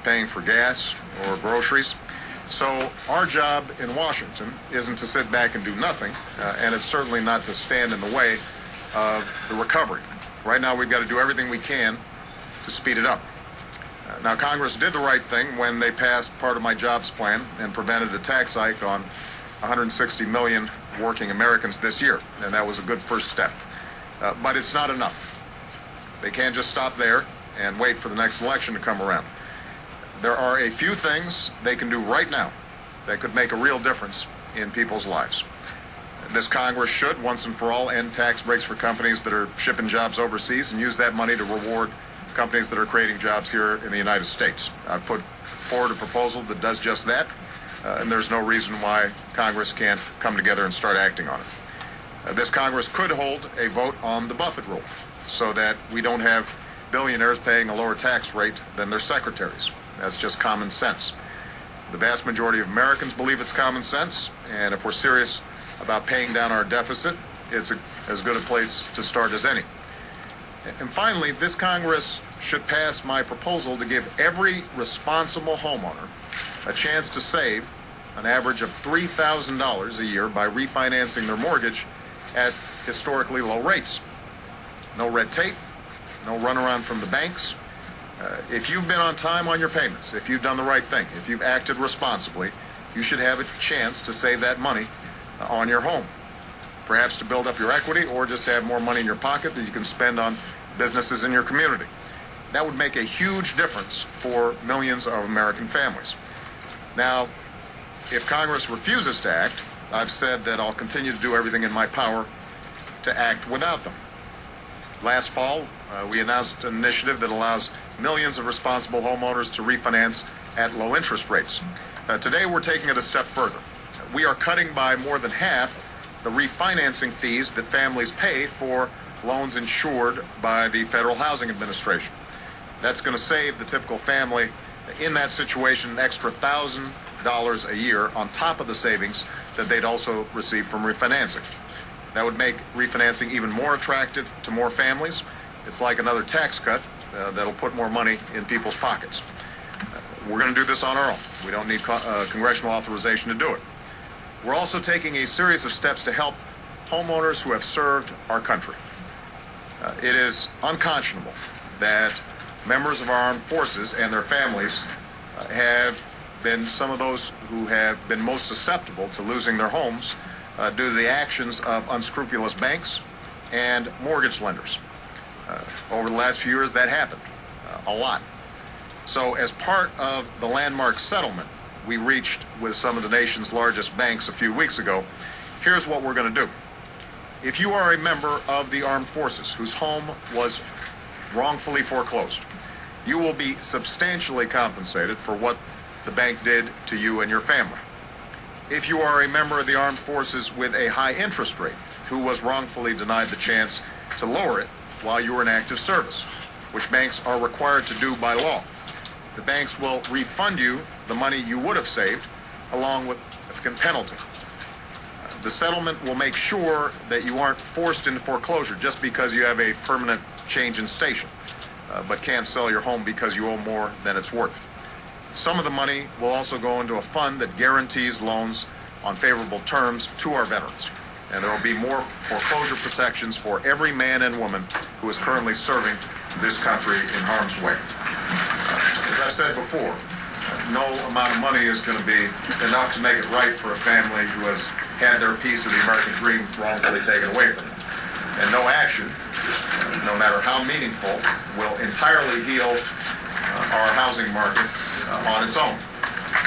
paying for gas or groceries. So our job in Washington isn't to sit back and do nothing, and it's certainly not to stand in the way of the recovery. Right now we've got to do everything we can to speed it up. Now Congress did the right thing when they passed part of my jobs plan and prevented a tax hike on 160 million working Americans this year, and that was a good first step. But it's not enough. They can't just stop there and wait for the next election to come around. There are a few things they can do right now that could make a real difference in people's lives. This Congress should, once and for all, end tax breaks for companies that are shipping jobs overseas and use that money to reward companies that are creating jobs here in the United States. I've put forward a proposal that does just that, and there's no reason why Congress can't come together and start acting on it. This Congress could hold a vote on the Buffett rule so that we don't have billionaires paying a lower tax rate than their secretaries. That's just common sense. The vast majority of Americans believe it's common sense, and if we're serious about paying down our deficit, it's as good a place to start as any. And finally, this Congress should pass my proposal to give every responsible homeowner a chance to save an average of $3,000 a year by refinancing their mortgage at historically low rates. No red tape, no runaround from the banks. If you've been on time on your payments, if you've done the right thing, if you've acted responsibly, you should have a chance to save that money on your home. Perhaps to build up your equity or just have more money in your pocket that you can spend on businesses in your community. That would make a huge difference for millions of American families. Now, if Congress refuses to act, I've said that I'll continue to do everything in my power to act without them. Last fall, we announced an initiative that allows millions of responsible homeowners to refinance at low interest rates. Today, we're taking it a step further. We are cutting by more than half the refinancing fees that families pay for loans insured by the Federal Housing Administration. That's going to save the typical family in that situation an extra $1,000 a year on top of the savings that they'd also receive from refinancing. That would make refinancing even more attractive to more families. It's like another tax cut that'll put more money in people's pockets. We're going to do this on our own. We don't need congressional authorization to do it. We're also taking a series of steps to help homeowners who have served our country. It is unconscionable that members of our armed forces and their families have been some of those who have been most susceptible to losing their homes due to the actions of unscrupulous banks and mortgage lenders. Over the last few years, that happened a lot. So as part of the landmark settlement we reached with some of the nation's largest banks a few weeks ago, here's what we're going to do. If you are a member of the armed forces whose home was wrongfully foreclosed, you will be substantially compensated for what the bank did to you and your family. If you are a member of the armed forces with a high interest rate who was wrongfully denied the chance to lower it while you were in active service, which banks are required to do by law, the banks will refund you the money you would have saved along with a significant penalty. The settlement will make sure that you aren't forced into foreclosure just because you have a permanent change in station, but can't sell your home because you owe more than it's worth. Some of the money will also go into a fund that guarantees loans on favorable terms to our veterans. And there will be more foreclosure protections for every man and woman who is currently serving this country in harm's way. As I said before, no amount of money is going to be enough to make it right for a family who has had their piece of the American dream wrongfully taken away from them. And no action, no matter how meaningful, will entirely heal our housing market on its own.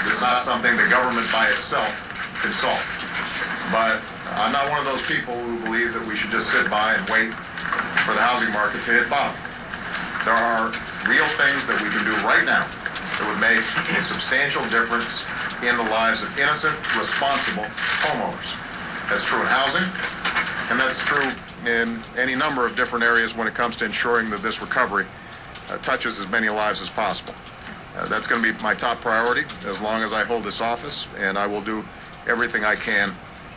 This is not something the government by itself can solve. But I'm not one of those people who believe that we should just sit by and wait for the housing market to hit bottom. There are real things that we can do right now that would make a substantial difference in the lives of innocent, responsible homeowners. That's true in housing, and that's true in any number of different areas when it comes to ensuring that this recovery touches as many lives as possible. That's going to be my top priority as long as I hold this office, and I will do everything I can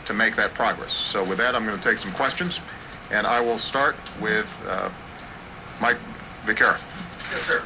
to make that progress. So with that, I'm going to take some questions, and I will start with Mike Vicara. Yes, sir.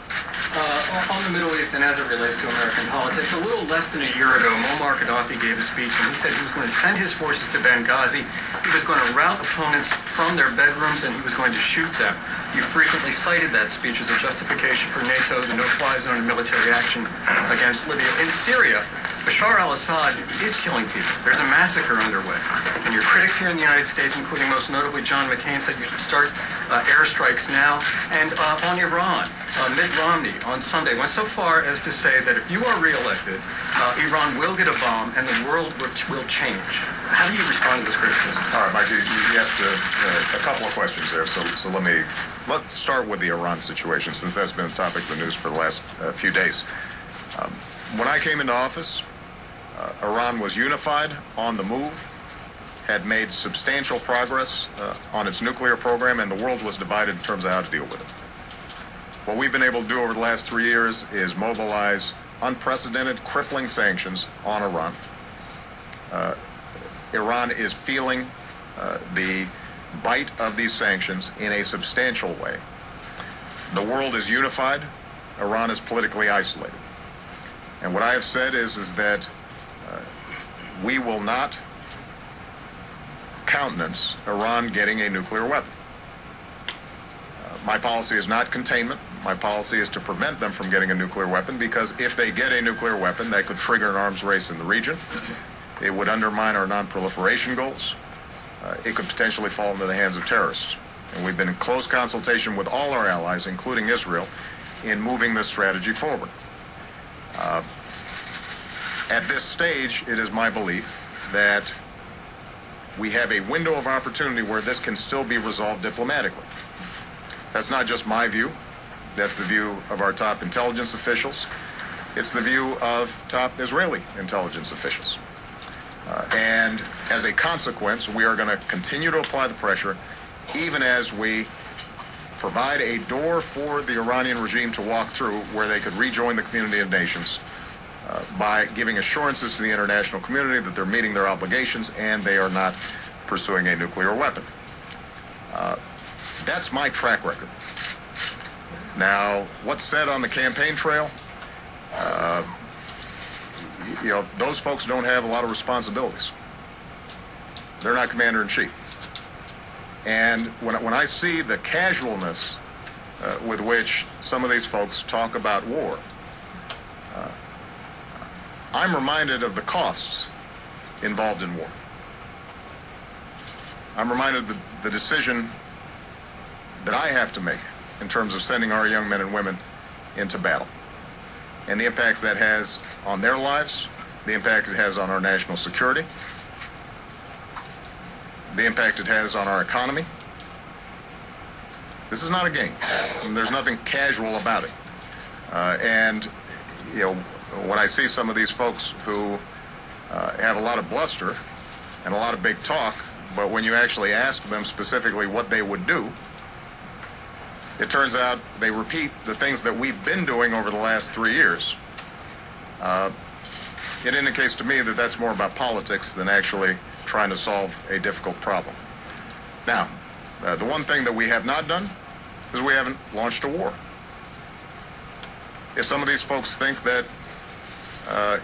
On the Middle East and as it relates to American politics, a little less than a year ago, Muammar Gaddafi gave a speech and he said he was going to send his forces to Benghazi. He was going to rout opponents from their bedrooms and he was going to shoot them. You frequently cited that speech as a justification for NATO, the no-fly zone, and military action against Libya. In Syria, Bashar al-Assad is killing people. There's a massacre underway. And your critics here in the United States, including most notably John McCain, said you should start airstrikes now. And on Iran, Mitt Romney on Sunday went so far as to say that if you are reelected, Iran will get a bomb and the world will change. How do you respond to this criticism? All right, Mike, you asked a couple of questions there, so let's start with the Iran situation, since that's been a topic of the news for the last few days. When I came into office, Iran was unified, on the move, had made substantial progress on its nuclear program, and the world was divided in terms of how to deal with it. What we've been able to do over the last 3 years is mobilize unprecedented, crippling sanctions on Iran. Iran is feeling the bite of these sanctions in a substantial way. The world is unified. Iran is politically isolated. And what I have said is that we will not countenance Iran getting a nuclear weapon. My policy is not containment. My policy is to prevent them from getting a nuclear weapon, because if they get a nuclear weapon, that could trigger an arms race in the region. It would undermine our non-proliferation goals. It could potentially fall into the hands of terrorists. And we've been in close consultation with all our allies, including Israel, in moving this strategy forward. At this stage, it is my belief that we have a window of opportunity where this can still be resolved diplomatically. That's not just my view. That's the view of our top intelligence officials. It's the view of top Israeli intelligence officials. And as a consequence, we are going to continue to apply the pressure, even as we provide a door for the Iranian regime to walk through where they could rejoin the community of nations by giving assurances to the international community that they're meeting their obligations and they are not pursuing a nuclear weapon. That's my track record. Now, what's said on the campaign trail, those folks don't have a lot of responsibilities. They're not commander-in-chief. And when I see the casualness with which some of these folks talk about war, I'm reminded of the costs involved in war. I'm reminded of the decision that I have to make in terms of sending our young men and women into battle, and the impacts that has on their lives, the impact it has on our national security, the impact it has on our economy. This is not a game. And there's nothing casual about it. When I see some of these folks who have a lot of bluster and a lot of big talk, but when you actually ask them specifically what they would do, it turns out they repeat the things that we've been doing over the last 3 years. It indicates to me that that's more about politics than actually trying to solve a difficult problem. Now, the one thing that we have not done is we haven't launched a war. If some of these folks think that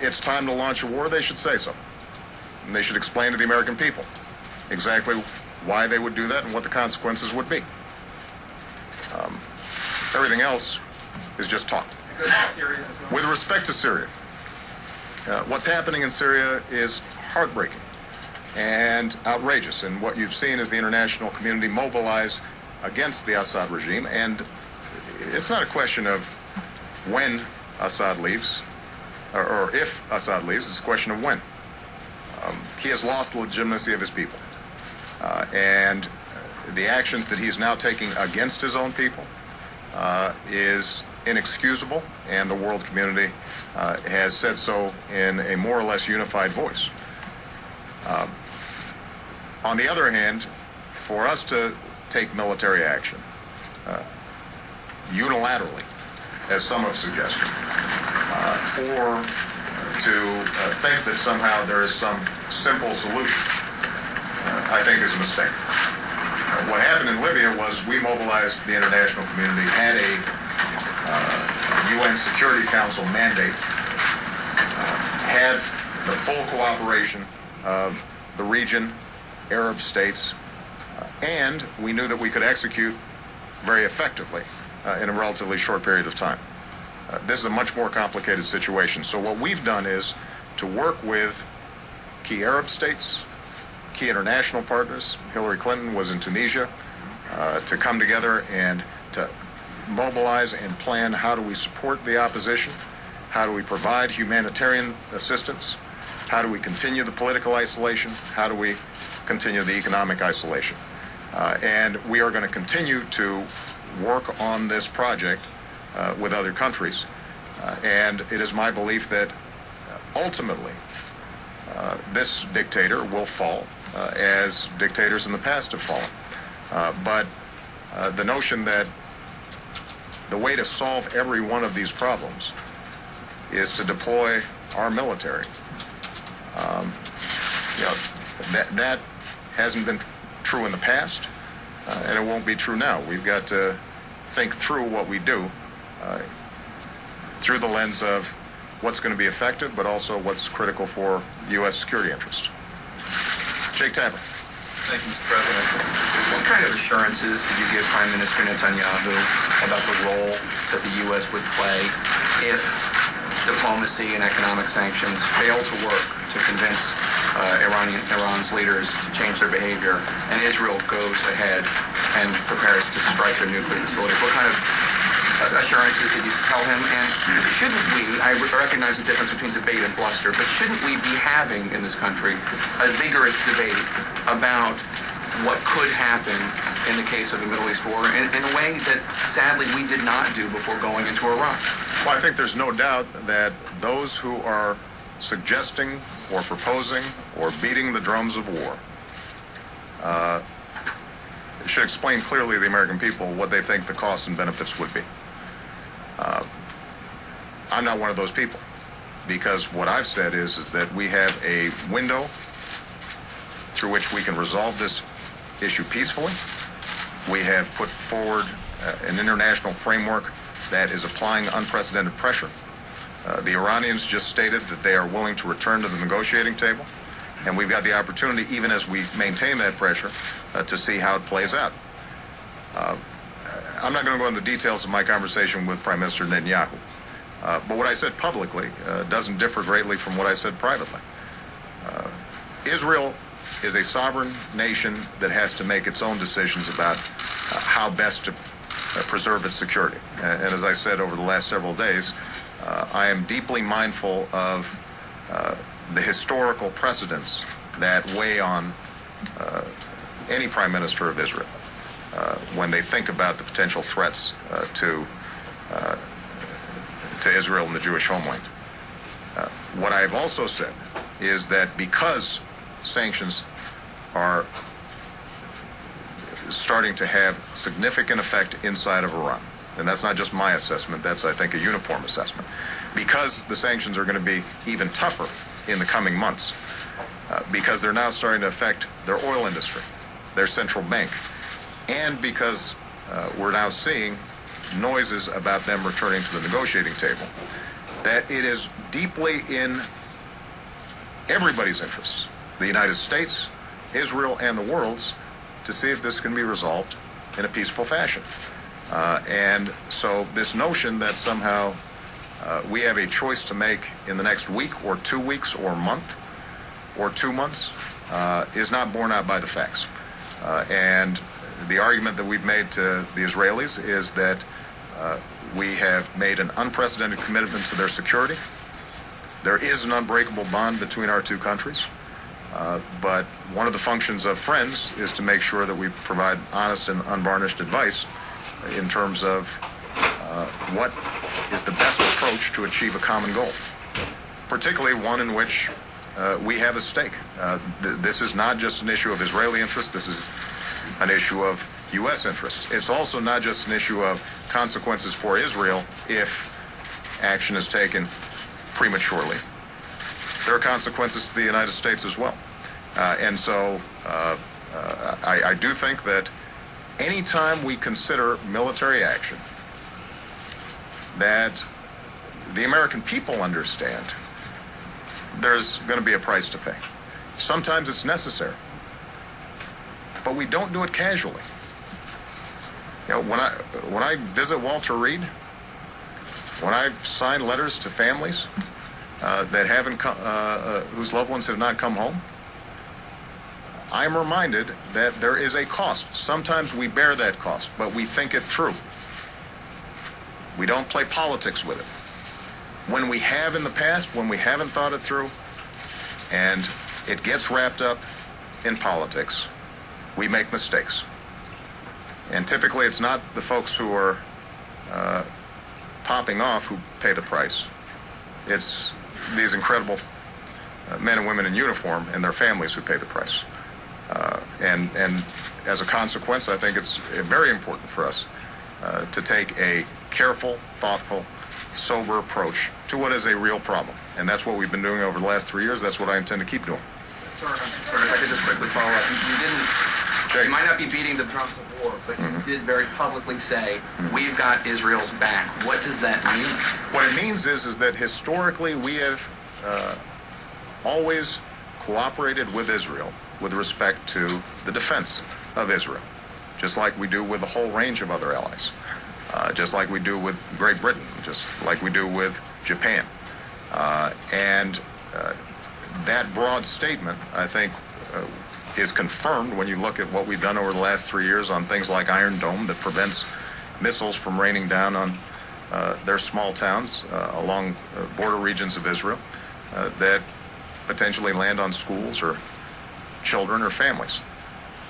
it's time to launch a war, they should say so. And they should explain to the American people exactly why they would do that and what the consequences would be. Everything else is just talk. With respect to Syria, what's happening in Syria is heartbreaking and outrageous. And what you've seen is the international community mobilize against the Assad regime. And it's not a question of when Assad leaves, or if Assad leaves. It's a question of when. He has lost the legitimacy of his people. And the actions that he's now taking against his own people is inexcusable, and the world community has said so in a more or less unified voice. On the other hand, for us to take military action unilaterally, as some have suggested, or to think that somehow there is some simple solution, I think is a mistake. What happened in Libya was we mobilized the international community, had a UN Security Council mandate had the full cooperation of the region, Arab states, and we knew that we could execute very effectively in a relatively short period of time. This is a much more complicated situation. So what we've done is to work with key Arab states, key international partners. Hillary Clinton was in Tunisia to come together and to mobilize and plan how do we support the opposition, how do we provide humanitarian assistance, how do we continue the political isolation, how do we continue the economic isolation. And we are going to continue to work on this project with other countries. And it is my belief that ultimately this dictator will fall as dictators in the past have fallen. But the notion that the way to solve every one of these problems is to deploy our military, that hasn't been true in the past, and it won't be true now. We've got to think through what we do through the lens of what's going to be effective, but also what's critical for U.S. security interests. Jake Tapper. Thank you, Mr. President. What kind of assurances did you give Prime Minister Netanyahu about the role that the U.S. would play if diplomacy and economic sanctions fail to work to convince Iran's leaders to change their behavior, and Israel goes ahead and prepares to strike their nuclear facilities? What kind of assurances did you tell him? And shouldn't we, I recognize the difference between debate and bluster, but shouldn't we be having in this country a vigorous debate about what could happen in the case of the Middle East war in a way that sadly we did not do before going into Iraq? Well, I think there's no doubt that those who are suggesting or proposing or beating the drums of war should explain clearly to the American people what they think the costs and benefits would be. I'm not one of those people, because what I've said is that we have a window through which we can resolve this issue peacefully. We have put forward an international framework that is applying unprecedented pressure. The Iranians just stated that they are willing to return to the negotiating table, and we've got the opportunity, even as we maintain that pressure, to see how it plays out. I'm not going to go into the details of my conversation with Prime Minister Netanyahu, but what I said publicly doesn't differ greatly from what I said privately. Israel is a sovereign nation that has to make its own decisions about how best to preserve its security. And as I said over the last several days, I am deeply mindful of the historical precedents that weigh on any prime minister of Israel when they think about the potential threats to Israel and the Jewish homeland. What I have also said is that because sanctions are starting to have significant effect inside of Iran, and that's not just my assessment, that's, I think, a uniform assessment, because the sanctions are going to be even tougher in the coming months, because they're now starting to affect their oil industry, their central bank, and because we're now seeing noises about them returning to the negotiating table, that it is deeply in everybody's interests, the United States, Israel, and the world's, to see if this can be resolved in a peaceful fashion. And so this notion that somehow we have a choice to make in the next week or 2 weeks or month or 2 months is not borne out by the facts. And the argument that we've made to the Israelis is that we have made an unprecedented commitment to their security. There is an unbreakable bond between our two countries. But one of the functions of friends is to make sure that we provide honest and unvarnished advice in terms of what is the best approach to achieve a common goal, particularly one in which we have a stake. This is not just an issue of Israeli interest. This is an issue of U.S. interest. It's also not just an issue of consequences for Israel if action is taken prematurely. There are consequences to the United States as well. And so I do think that any time we consider military action that the American people understand there's going to be a price to pay. Sometimes it's necessary, but we don't do it casually. You know, when I visit Walter Reed, when I sign letters to families that haven't whose loved ones have not come home, I'm reminded that there is a cost. Sometimes we bear that cost, but we think it through. We don't play politics with it. When we have in the past, when we haven't thought it through, and it gets wrapped up in politics, we make mistakes. And typically it's not the folks who are popping off who pay the price. It's these incredible men and women in uniform and their families who pay the price. And as a consequence, I think it's very important for us to take a careful, thoughtful, sober approach to what is a real problem. And that's what we've been doing over the last 3 years. That's what I intend to keep doing. Sir, if I could just quickly follow up. You might not be beating the drums of war, but you did very publicly say, we've got Israel's back. What does that mean? What it means is that historically we have always cooperated with Israel with respect to the defense of Israel, just like we do with a whole range of other allies, just like we do with Great Britain, just like we do with Japan. And that broad statement, I think, is confirmed when you look at what we've done over the last 3 years on things like Iron Dome that prevents missiles from raining down on their small towns along border regions of Israel that potentially land on schools or children or families.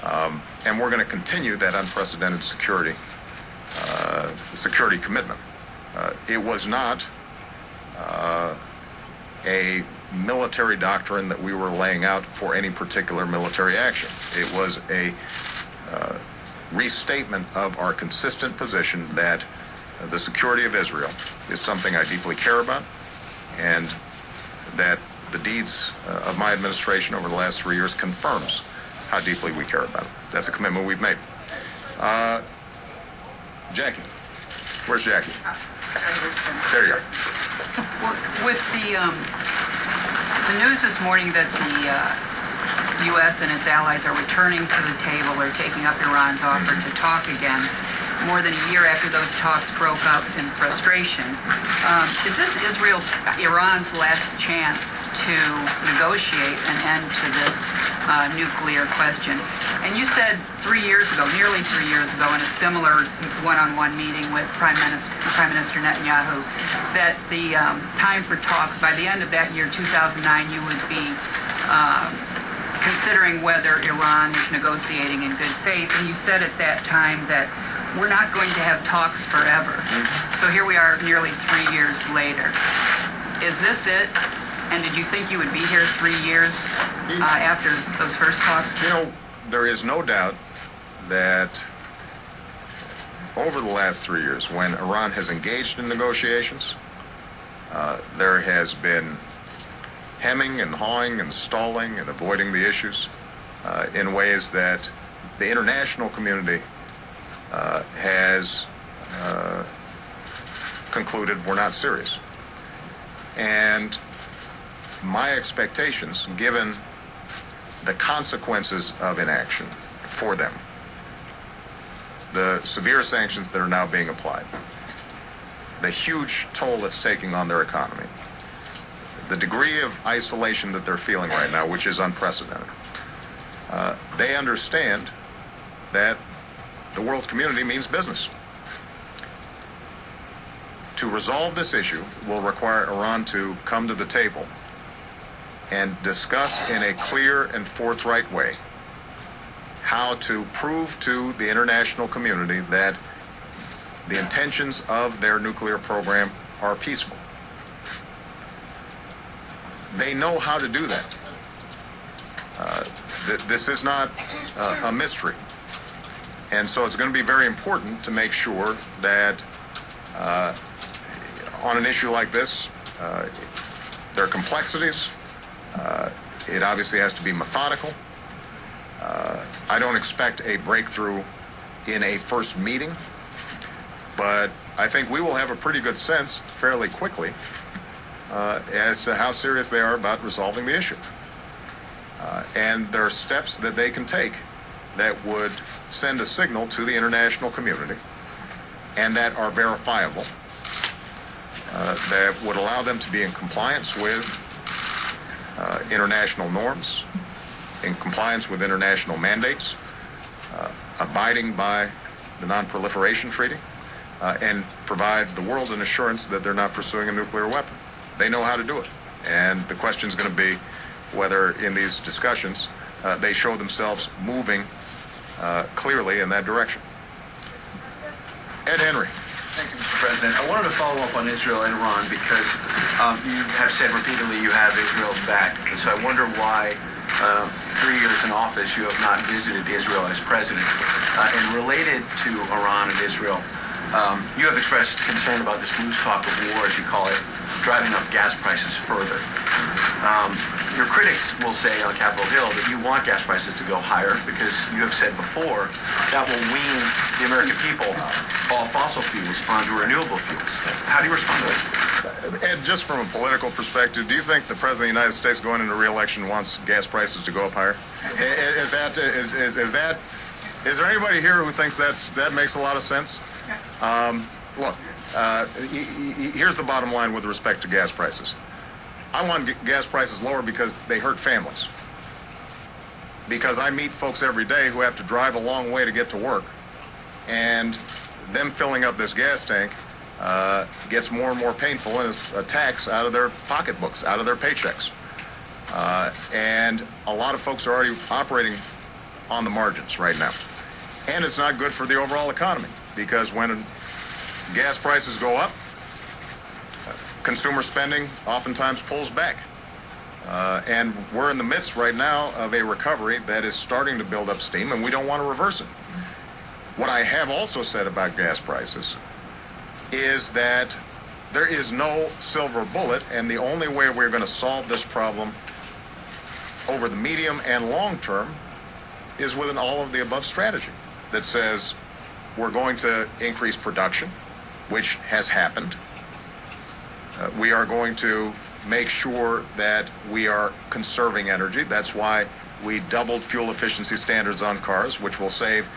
And we're going to continue that unprecedented security commitment. It was not a military doctrine that we were laying out for any particular military action. It was a restatement of our consistent position that the security of Israel is something I deeply care about, and that the deeds of my administration over the last 3 years confirms how deeply we care about it. That's a commitment we've made. Jackie. Where's Jackie? There you are. Well, with the news this morning that the U.S. and its allies are returning to the table or taking up Iran's offer to talk again, more than a year after those talks broke up in frustration, is this Iran's last chance to negotiate an end to this nuclear question? And you said 3 years ago, nearly 3 years ago, in a similar one-on-one meeting with Prime Minister Netanyahu, that the time for talk, by the end of that year, 2009, you would be considering whether Iran is negotiating in good faith. And you said at that time that we're not going to have talks forever. So here we are nearly 3 years later. Is this it? And did you think you would be here 3 years after those first talks? You know, there is no doubt that over the last 3 years, when Iran has engaged in negotiations, there has been hemming and hawing and stalling and avoiding the issues in ways that the international community has concluded were not serious. And my expectations, given the consequences of inaction for them, the severe sanctions that are now being applied, the huge toll it's taking on their economy, the degree of isolation that they're feeling right now, which is unprecedented, they understand that the world community means business. To resolve this issue will require Iran to come to the table and discuss in a clear and forthright way how to prove to the international community that the intentions of their nuclear program are peaceful. They know how to do that. This is not a mystery. And so it's going to be very important to make sure that on an issue like this, there are complexities. It obviously has to be methodical. I don't expect a breakthrough in a first meeting, but I think we will have a pretty good sense fairly quickly as to how serious they are about resolving the issue. And there are steps that they can take that would send a signal to the international community and that are verifiable, that would allow them to be in compliance with international norms, in compliance with international mandates, abiding by the Non-Proliferation Treaty, and provide the world an assurance that they're not pursuing a nuclear weapon. They know how to do it. And the question is going to be whether in these discussions they show themselves moving clearly in that direction. Ed Henry. Thank you, Mr. President. I wanted to follow up on Israel and Iran because you have said repeatedly you have Israel's back. And so I wonder why 3 years in office you have not visited Israel as president. And related to Iran and Israel, you have expressed concern about this loose talk of war, as you call it, driving up gas prices further. Your critics will say on Capitol Hill that you want gas prices to go higher because you have said before that will wean the American people off fossil fuels onto renewable fuels. How do you respond to that? Ed, just from a political perspective, do you think the President of the United States going into re-election wants gas prices to go up higher? Is there anybody here who thinks that makes a lot of sense? Look, here's the bottom line with respect to gas prices. I want gas prices lower because they hurt families. Because I meet folks every day who have to drive a long way to get to work, and them filling up this gas tank gets more and more painful, and it's a tax out of their pocketbooks, out of their paychecks. And a lot of folks are already operating on the margins right now. And it's not good for the overall economy, because when gas prices go up, consumer spending oftentimes pulls back. And we're in the midst right now of a recovery that is starting to build up steam, and we don't want to reverse it. What I have also said about gas prices is that there is no silver bullet, and the only way we're going to solve this problem over the medium and long term is with an all-of-the-above strategy that says we're going to increase production, which has happened. We are going to make sure that we are conserving energy. That's why we doubled fuel efficiency standards on cars, which will save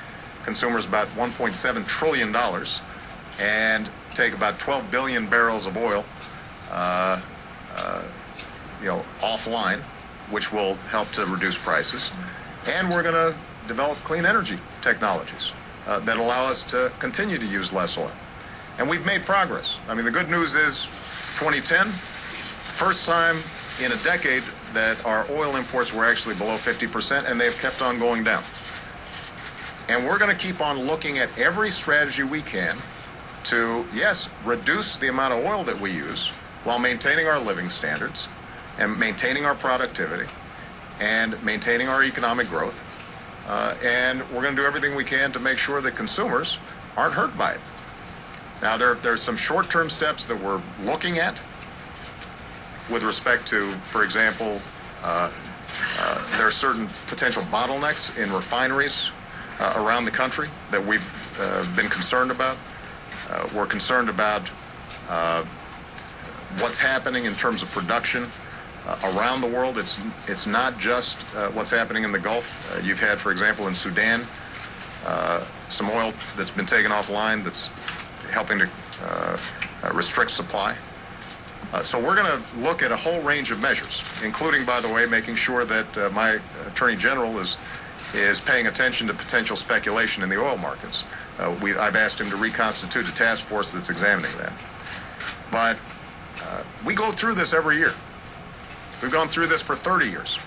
consumers about $1.7 trillion and take about 12 billion barrels of oil offline, which will help to reduce prices. And we're going to develop clean energy technologies that allow us to continue to use less oil. And we've made progress. I mean, the good news is 2010, first time in a decade that our oil imports were actually below 50%, and they've kept on going down. And we're going to keep on looking at every strategy we can to, yes, reduce the amount of oil that we use while maintaining our living standards and maintaining our productivity and maintaining our economic growth. And we're going to do everything we can to make sure that consumers aren't hurt by it. Now, there's some short-term steps that we're looking at with respect to, for example, there are certain potential bottlenecks in refineries around the country that we've been concerned about. We're concerned about what's happening in terms of production around the world. It's not just what's happening in the Gulf. You've had, for example, in Sudan, some oil that's been taken offline that's helping to restrict supply. So we're going to look at a whole range of measures, including, by the way, making sure that my Attorney General is paying attention to potential speculation in the oil markets. I've asked him to reconstitute a task force that's examining that. But we go through this every year. We've gone through this for 30 years.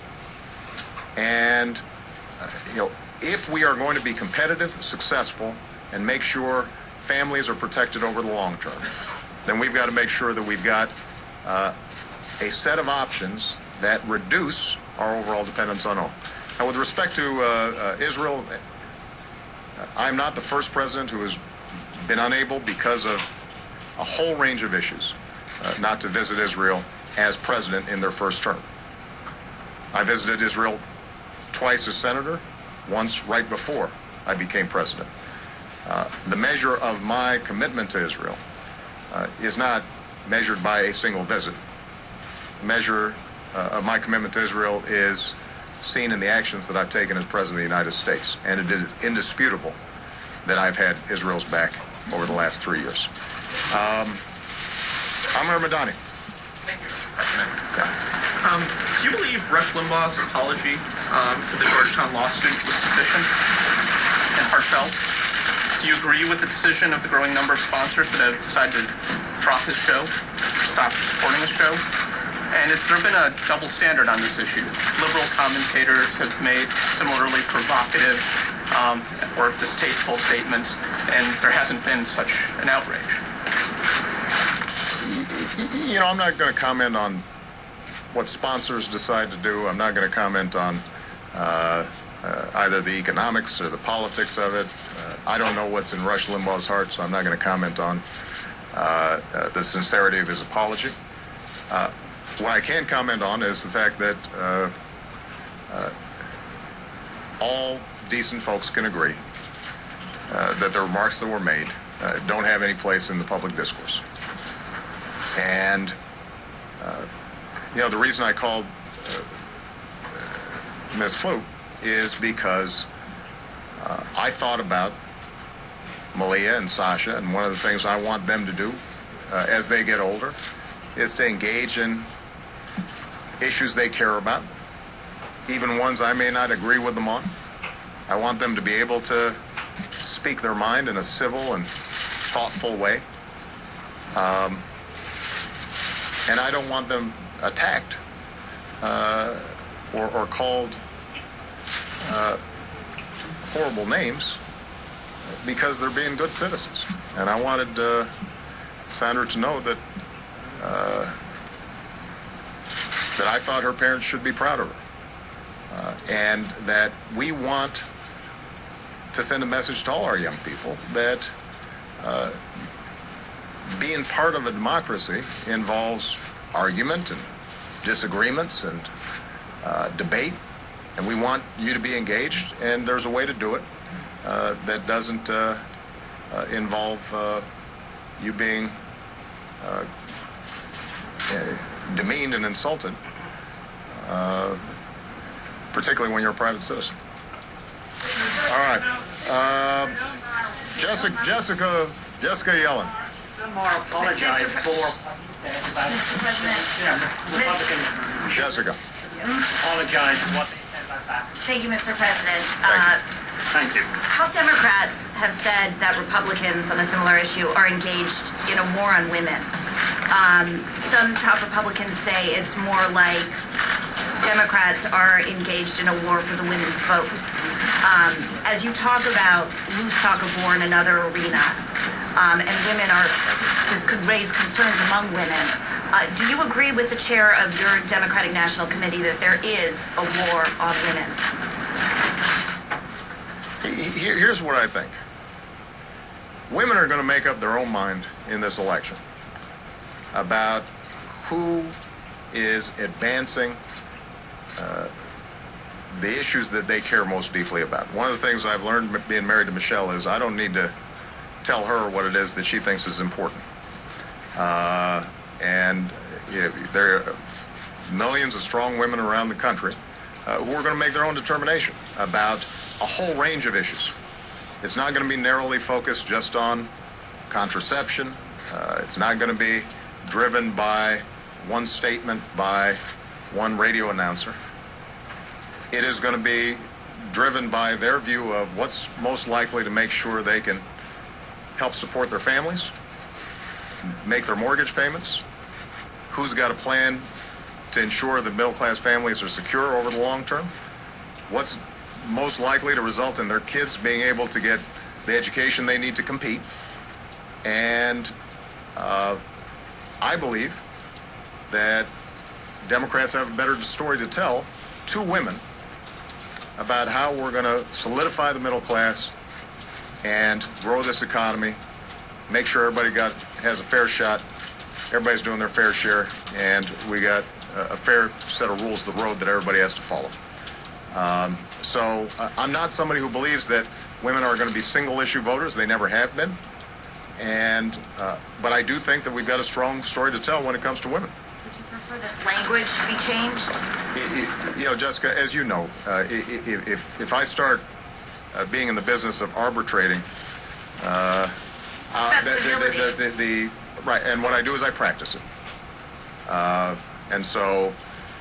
And, if we are going to be competitive, successful, and make sure families are protected over the long term, then we've got to make sure that we've got a set of options that reduce our overall dependence on oil. Now, with respect to Israel, I'm not the first president who has been unable, because of a whole range of issues, not to visit Israel as president in their first term. I visited Israel twice as senator, once right before I became president. The measure of my commitment to Israel is not measured by a single visit. The measure of my commitment to Israel is seen in the actions that I've taken as President of the United States, and it is indisputable that I've had Israel's back over the last 3 years. Amr Madani. Thank you, Mr. President. Do you believe Rush Limbaugh's apology for the Georgetown lawsuit was sufficient and heartfelt? Do you agree with the decision of the growing number of sponsors that have decided to drop his show, or stop supporting his show? And has there been a double standard on this issue? Liberal commentators have made similarly provocative or distasteful statements, and there hasn't been such an outrage. You know, I'm not going to comment on what sponsors decide to do. I'm not going to comment on either the economics or the politics of it. I don't know what's in Rush Limbaugh's heart, so I'm not going to comment on the sincerity of his apology. What I can comment on is the fact that all decent folks can agree that the remarks that were made don't have any place in the public discourse. And, you know, the reason I called Ms. Fluke is because I thought about Malia and Sasha, and one of the things I want them to do as they get older is to engage in issues they care about, even ones I may not agree with them on. I want them to be able to speak their mind in a civil and thoughtful way. And I don't want them attacked or called horrible names because they're being good citizens. And I wanted Sandra to know that that I thought her parents should be proud of her, and that we want to send a message to all our young people that being part of a democracy involves argument and disagreements and debate, and we want you to be engaged, and there's a way to do it that doesn't involve you being demeaned and insulted, particularly when you're a private citizen. All right. Jessica Yellen. Gilmore apologized for Republicans. Jessica. Apologized for what they said about that. Thank you, Mr. President. Thank you. House Democrats have said that Republicans on a similar issue are engaged in a war on women. Some top Republicans say it's more like Democrats are engaged in a war for the women's vote. As you talk about loose talk of war in another arena, and women this could raise concerns among women, do you agree with the chair of your Democratic National Committee that there is a war on women? Here's what I think. Women are going to make up their own mind in this election about who is advancing the issues that they care most deeply about. One of the things I've learned being married to Michelle is I don't need to tell her what it is that she thinks is important. And there are millions of strong women around the country who are going to make their own determination about a whole range of issues. It's not going to be narrowly focused just on contraception. It's not going to be driven by one statement by one radio announcer. It is going to be driven by their view of what's most likely to make sure they can help support their families, make their mortgage payments, who's got a plan to ensure that middle-class families are secure over the long term, what's most likely to result in their kids being able to get the education they need to compete. And I believe that Democrats have a better story to tell to women about how we're going to solidify the middle class and grow this economy, make sure everybody has a fair shot, everybody's doing their fair share, and we got a fair set of rules of the road that everybody has to follow. So I'm not somebody who believes that women are going to be single-issue voters. They never have been. And but I do think that we've got a strong story to tell when it comes to women. Would you prefer this language to be changed? You know, Jessica, as you know, if I start being in the business of arbitrating, Civility. right, and what I do is I practice it. And so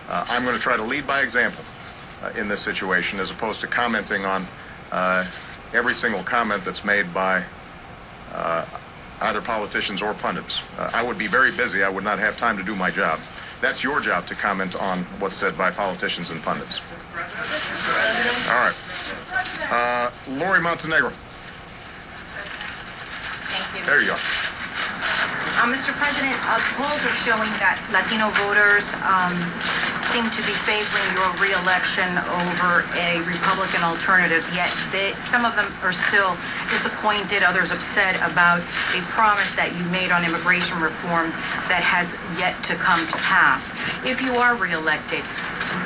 I'm going to try to lead by example in this situation, as opposed to commenting on every single comment that's made by either politicians or pundits. I would be very busy. I would not have time to do my job. That's your job to comment on what's said by politicians and pundits. All right. Lori Montenegro. Thank you. There you go. Mr. President, polls are showing that Latino voters seem to be favoring your re-election over a Republican alternative, yet some of them are still disappointed, others upset about a promise that you made on immigration reform that has yet to come to pass. If you are re-elected,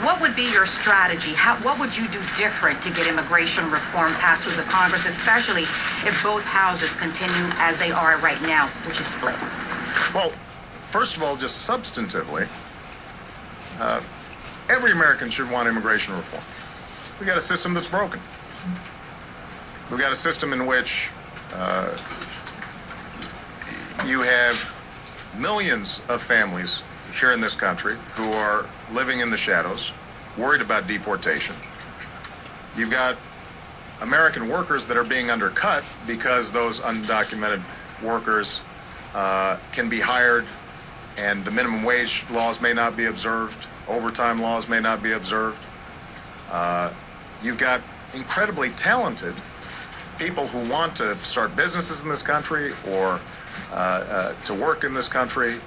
what would be your strategy? What would you do different to get immigration reform passed through the Congress, especially if both houses continue as they are right now, which is split? Well, first of all, just substantively, every American should want immigration reform. We got a system that's broken. We've got a system in which you have millions of families here in this country who are living in the shadows, worried about deportation. You've got American workers that are being undercut because those undocumented workers can be hired, and the minimum wage laws may not be observed, overtime laws may not be observed. You've got incredibly talented people who want to start businesses in this country or to work in this country,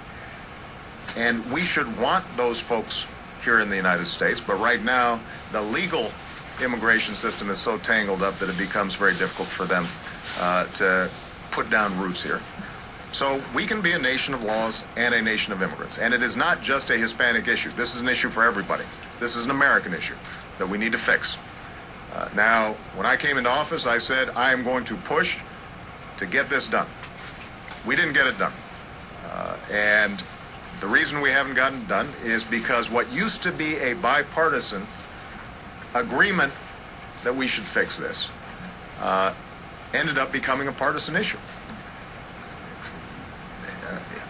and we should want those folks here in the United States. But right now, the legal immigration system is so tangled up that it becomes very difficult for them to put down roots here. So we can be a nation of laws and a nation of immigrants. And it is not just a Hispanic issue. This is an issue for everybody. This is an American issue that we need to fix. Now, when I came into office, I said, I am going to push to get this done. We didn't get it done. And the reason we haven't gotten it done is because what used to be a bipartisan agreement that we should fix this ended up becoming a partisan issue.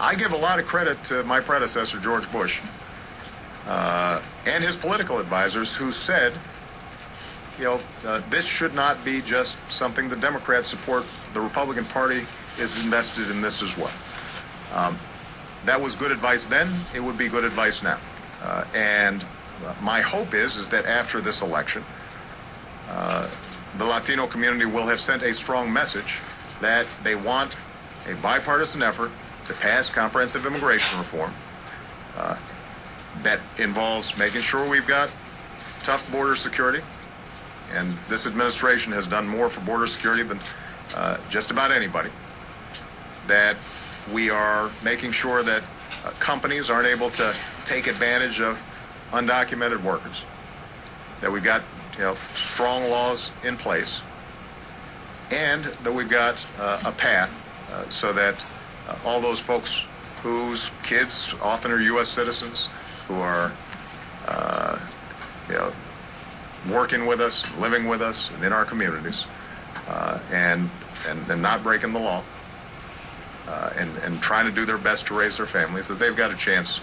I give a lot of credit to my predecessor, George Bush, and his political advisors who said, this should not be just something the Democrats support. The Republican Party is invested in this as well. That was good advice then. It would be good advice now. And my hope is that after this election, the Latino community will have sent a strong message that they want a bipartisan effort to pass comprehensive immigration reform that involves making sure we've got tough border security. And this administration has done more for border security than just about anybody. That we are making sure that companies aren't able to take advantage of undocumented workers. That we've got strong laws in place, and that we've got a path so that all those folks whose kids often are U.S. citizens who are working with us, living with us, and in our communities, and not breaking the law, and trying to do their best to raise their families, that they've got a chance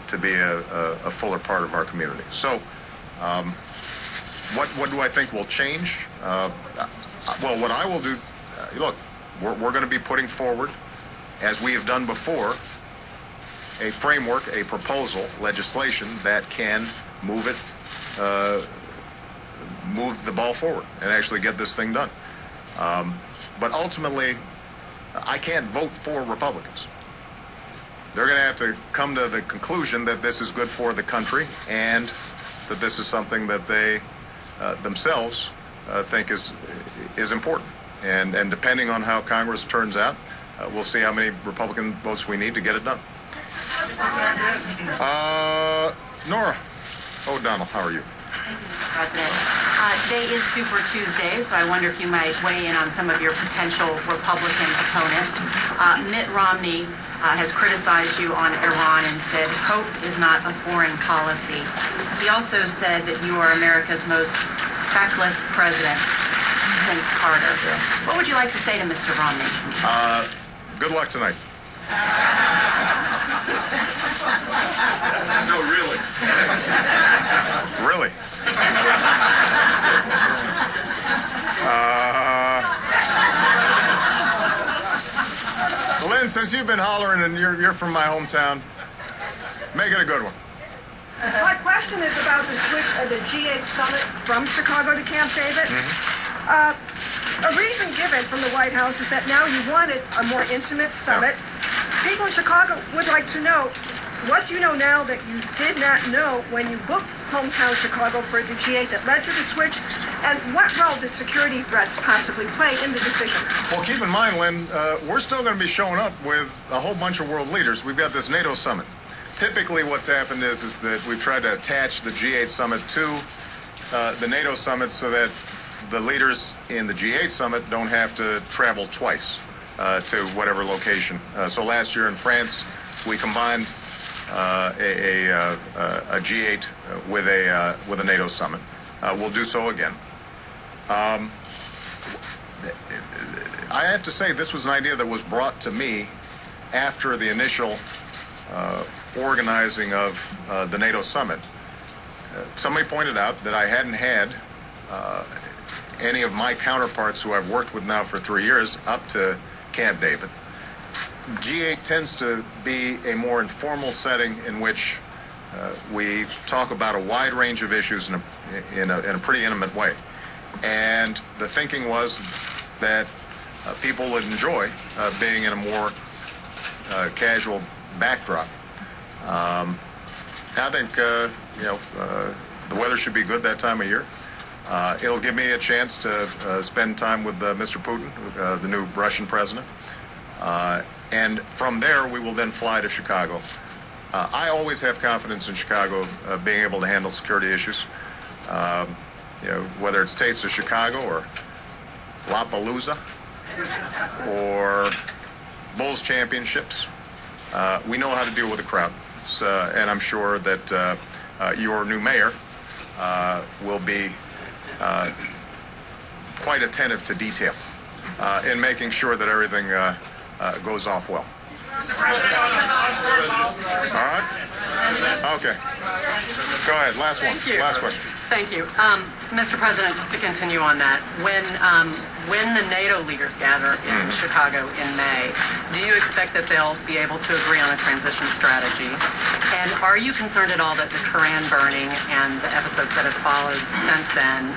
to be a fuller part of our community. So, what do I think will change? Well, what I will do, look, we're going to be putting forward, as we have done before, a framework, a proposal, legislation that can move the ball forward and actually get this thing done. But ultimately, I can't vote for Republicans. They're going to have to come to the conclusion that this is good for the country and that this is something that they themselves think is important. And depending on how Congress turns out, we'll see how many Republican votes we need to get it done. Nora O'Donnell, how are you? President. Today is Super Tuesday, so I wonder if you might weigh in on some of your potential Republican opponents. Mitt Romney has criticized you on Iran and said hope is not a foreign policy. He also said that you are America's most feckless president since Carter. What would you like to say to Mr. Romney? Good luck tonight. No, really. Really? Lynn, since you've been hollering and you're from my hometown, make it a good one. My question is about the switch of the G8 summit from Chicago to Camp David. A reason given from the White House is that now you wanted a more intimate summit. People in Chicago would like to know what you know now that you did not know when you booked hometown Chicago for the G8 that led to the switch, and what role did security threats possibly play in the decision? Well, keep in mind, Lynn, we're still going to be showing up with a whole bunch of world leaders. We've got this NATO summit. Typically what's happened is that we've tried to attach the G8 summit to the NATO summit so that the leaders in the G8 summit don't have to travel twice to whatever location. So last year in France, we combined a G8 with a NATO summit. We'll do so again. I have to say this was an idea that was brought to me after the initial organizing of the NATO summit. Somebody pointed out that I hadn't had any of my counterparts who I've worked with now for 3 years up to Camp David. G8 tends to be a more informal setting in which we talk about a wide range of issues in a pretty intimate way. And the thinking was that people would enjoy being in a more casual backdrop. I think the weather should be good that time of year. It'll give me a chance to spend time with Mr. Putin, the new Russian president. And from there, we will then fly to Chicago. I always have confidence in Chicago being able to handle security issues. Whether it's Taste of Chicago or Lollapalooza or Bulls Championships, we know how to deal with a crowd. And I'm sure that your new mayor will be quite attentive to detail in making sure that everything goes off well. All right? Okay. Go ahead. Last one. Thank you. Last question. Thank you. Mr. President, just to continue on that, when the NATO leaders gather in Chicago in May, do you expect that they'll be able to agree on a transition strategy? And are you concerned at all that the Koran burning and the episodes that have followed since then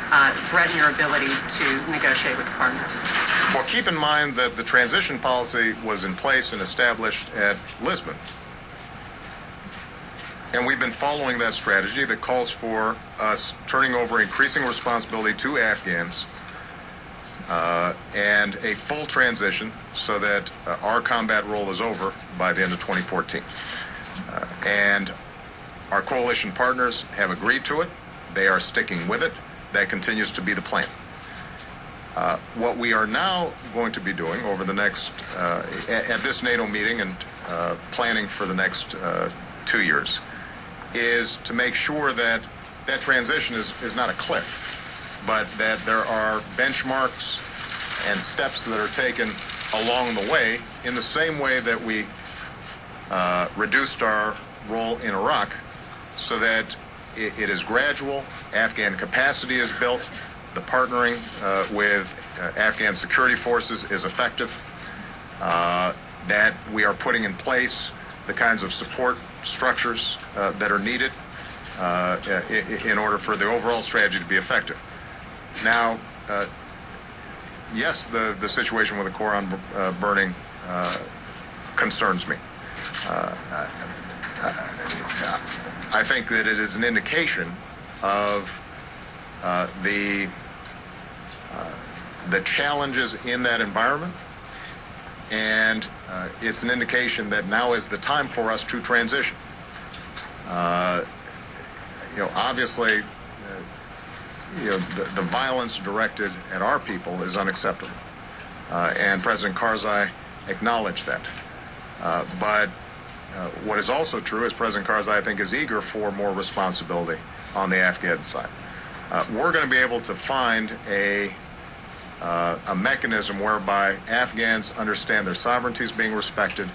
threaten your ability to negotiate with partners? Well, keep in mind that the transition policy was in place and established at Lisbon. And we've been following that strategy that calls for us turning over increasing responsibility to Afghans and a full transition so that our combat role is over by the end of 2014. And our coalition partners have agreed to it. They are sticking with it. That continues to be the plan. What we are now going to be doing over the next, at this NATO meeting and planning for the next 2 years, is to make sure that that transition is not a cliff, but that there are benchmarks and steps that are taken along the way in the same way that we reduced our role in Iraq so that it is gradual, Afghan capacity is built, the partnering with Afghan security forces is effective, that we are putting in place the kinds of support structures that are needed in order for the overall strategy to be effective. Now, yes, the situation with the Koran burning concerns me. I think that it is an indication of the challenges in that environment, and it's an indication that now is the time for us to transition. Obviously, the violence directed at our people is unacceptable. And President Karzai acknowledged that. But what is also true is President Karzai, I think, is eager for more responsibility on the Afghan side. We're going to be able to find a mechanism whereby Afghans understand their sovereignty is being respected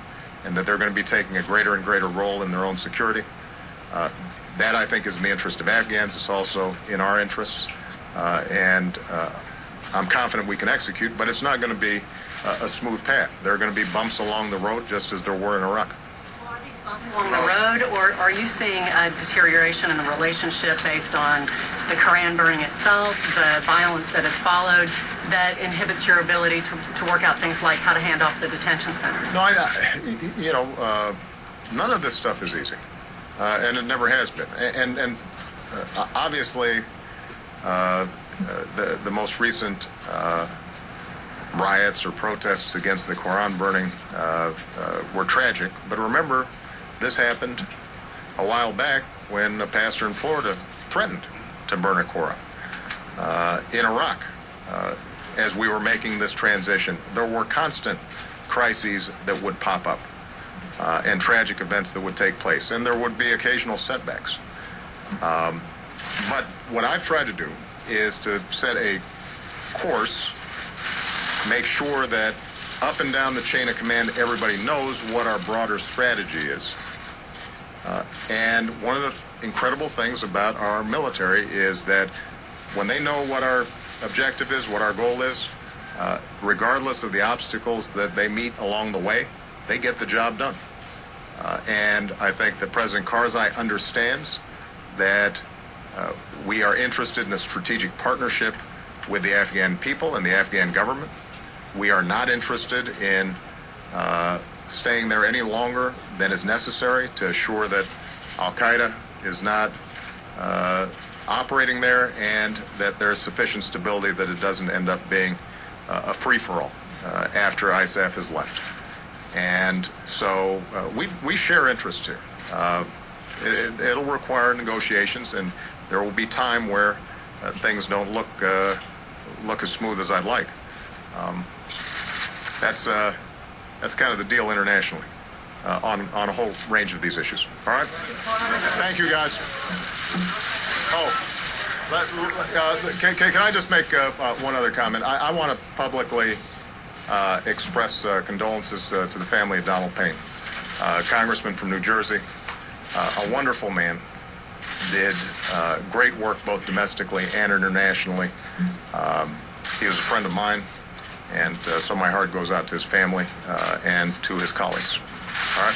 and that they're going to be taking a greater and greater role in their own security. That, I think, is in the interest of Afghans. It's also in our interests. And I'm confident we can execute, but it's not going to be a smooth path. There are going to be bumps along the road, just as there were in Iraq. Along the road, or are you seeing a deterioration in the relationship based on the Koran burning itself, the violence that has followed, that inhibits your ability to work out things like how to hand off the detention center? No, none of this stuff is easy, and it never has been. And obviously, the most recent riots or protests against the Quran burning were tragic. But remember, this happened a while back when a pastor in Florida threatened to burn a Quran. In Iraq, as we were making this transition, there were constant crises that would pop up and tragic events that would take place, and there would be occasional setbacks. But what I've tried to do is to set a course, make sure that up and down the chain of command, everybody knows what our broader strategy is. And one of the incredible things about our military is that when they know what our objective is, what our goal is, regardless of the obstacles that they meet along the way, they get the job done. And I think that President Karzai understands that we are interested in a strategic partnership with the Afghan people and the Afghan government. We are not interested in staying there any longer than is necessary to assure that Al-Qaeda is not operating there and that there is sufficient stability that it doesn't end up being a free-for-all after ISAF is left. And so we share interests here. It'll require negotiations, and there will be time where things don't look as smooth as I'd like. That's kind of the deal internationally on a whole range of these issues. All right? Thank you, guys. Can I just make one other comment? I want to publicly express condolences to the family of Donald Payne, congressman from New Jersey, a wonderful man, did great work both domestically and internationally. He was a friend of mine, and so my heart goes out to his family and to his colleagues. All right?